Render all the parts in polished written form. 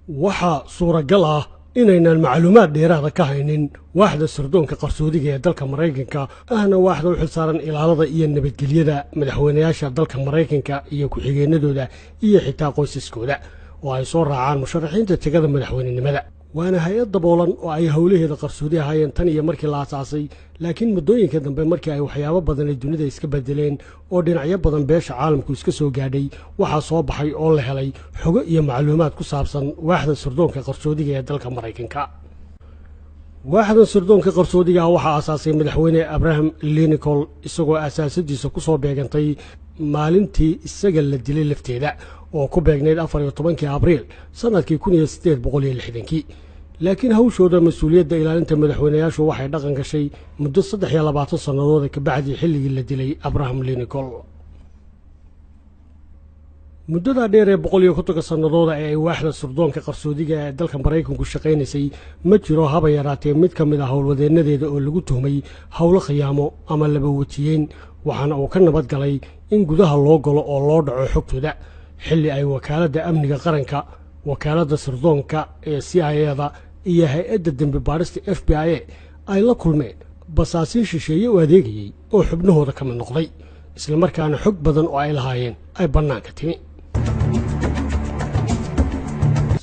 waxaa suuragal ah inaynan macluumaad dheeraada ka haynin waaxda sirdoonka qarsoodiga ee dalka Mareykanka ahna waaxda u xilsaaran ilaalada iyo nabadgelyada madaxweynayaasha dalka Mareykanka iyo ku-xigeenadooda iyo xitaa qoysaskooda oo ay soo raacaan musharaxiinta tigada madaxweynenimada waana hay'ad daboolan oo ay howlaheeda qarsoodi ahaayeen tan iyo markii la aasaasay laakiin muddooyinka dambe markii ay waxyaabo badan ay dunida iska bedeleen oo dhinacyo badan beesha caalamku iska soo gaadhay waxaa soo baxay oo la helay xogo iyo macluumaad ku saabsan waaxda sirdoonka qarsoodiga ee dalka Mareykanka waaxda sirdoonka qarsoodiga waxaa aasaasay madaxweyne Abraham Lincoln isagoo asaasadiisa ku soo beegantay maalintii isaga la dilay lafteeda oo ku beegneyd 14 Abriil sanadkii 1860 laakiin hawshooda mas'uuliyadda ilaalinta madaxweynayaashu waxay dhaqan gashay muddo 23 sanadood ka bacdi xilligii la dilay Abraham Lincoln muddada dheer ee 100 sanadood ee ay waaxda sirdoonka qarsoodiga ee dalka Mareykanku shaqeynaysay ma jiro haba yaraatee mid ka mid ah howlwadeenadeeda oo lagu tuhmay howlo khiyaamo ama laba watiyeen waxaana uu ka nabad galay in gudaha loo galo oo loo dhaco xogtooda xilli ay wakaaladda amniga qaranka wakaaladda sirdoonka ee CIA-da iyo hay'adda dambi baarista FBI ay la kulmeen basaasiin shisheeye u adeegayay oo xubnahooda ka mid noqday isla markaana xog badan oo ay lahaayeen ay bannaanka timi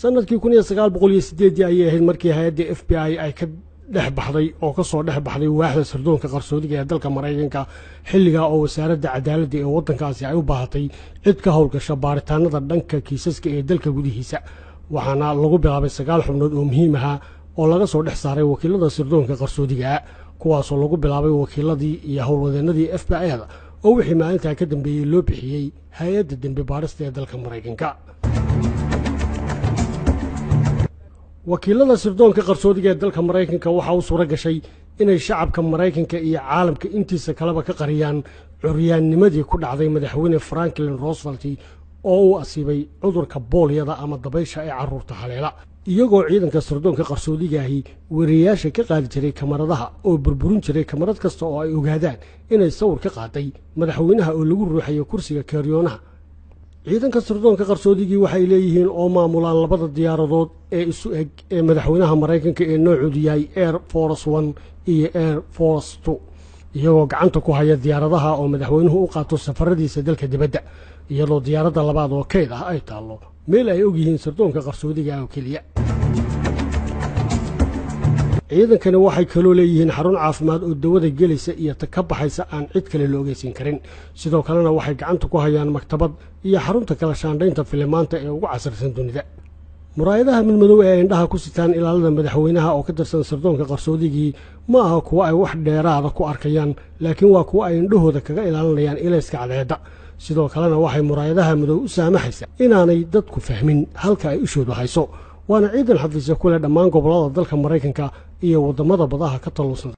sanadkii 1908 ayay ahayd markii hay'adda FBI ay ka dhex baxday oo ka soo dhex baxday waaxda sirdoonka qarsoodiga ee dalka Mareykanka xilliga oo wasaaradda cadaaladda ee waddankaasi ay u baahatay cid ka howlgasha baaritaanada dhanka kiisaska ee dalka gudihiisa waxaana lagu bilaabay 9 xubnood oo muhiim ah oo laga soo dhex saaray wakiilada sirdoonka qarsoodiga kuwaas oo lagu bilaabay wakiiladii iyo howlwadeenadii FBI-da oo wixii maalintaa ka dambeeyay loo bixiyay hay'adda dambi baarista ee dalka Mareykanka wakiilada sirdoonka qarsoodiga ee dalka Mareykanka waxa uu suura gashay inay shacabka Mareykanka iyo caalamka intiisa kaleba ka qariyaan curyaannimadii ku dhacday madaxweyne Franklin Roosevelt oo uu asiibay cudurka booliyada ama dabaysha ee carruurta haleela iyagoo ciidanka sirdoonka qarsoodiga ahi wariyaasha ka qaadi jiray kamaradaha oo burburin jiray kamarad kasta oo ay ogaadaan inay sawir ka qaaday madaxweynaha oo lagu ruuxayo kursiga kaariyoonaha ciidanka sirdoonka qarsoodiga waxay leeyihiin oo maamulaan labada diyaaradood ee isu eg ee madaxweynaha Mareykanka ee noocoodu yahay Air Force 1 iyo Air Force 2 iyagoo gacanta ku haya diyaaradaha oo madaxweynuhu u qaato safaradiisa dalka dibadda iyadoo diyaaradda labaad oo keyd ah ay taalo meel ay og yihiin sirdoonka qarsoodiga oo kaliya ciidankana waxay kaloo leeyihiin xarun caafimaad oo dawada gelaysa iyo ta ka baxaysa aan cid kale loo ogeysiin karin sidoo kalena waxay gacanta ku hayaan maktabad iyo xarunta kala shaandhaynta filimaanta ee ugu casarsan dunida muraayadaha midmadow ee indhaha ku sitaan ilaalada madaxweynaha oo ka tirsan sirdoonka qarsoodigi ma aha kuwa ay wax dheeraada ku arkayaan laakiin waa kuwa ay indhahooda kaga ilaalinayaan ilayska cadceedda sidoo kalena waxay muraayadaha madow u saamaxaysaa inaanay dadku fahmin halka ay ishoodu hayso waana ciidan xafiisyo ku leh dhammaan gobollada dalka Mareykanka iyo wadamada badaha ka taluusan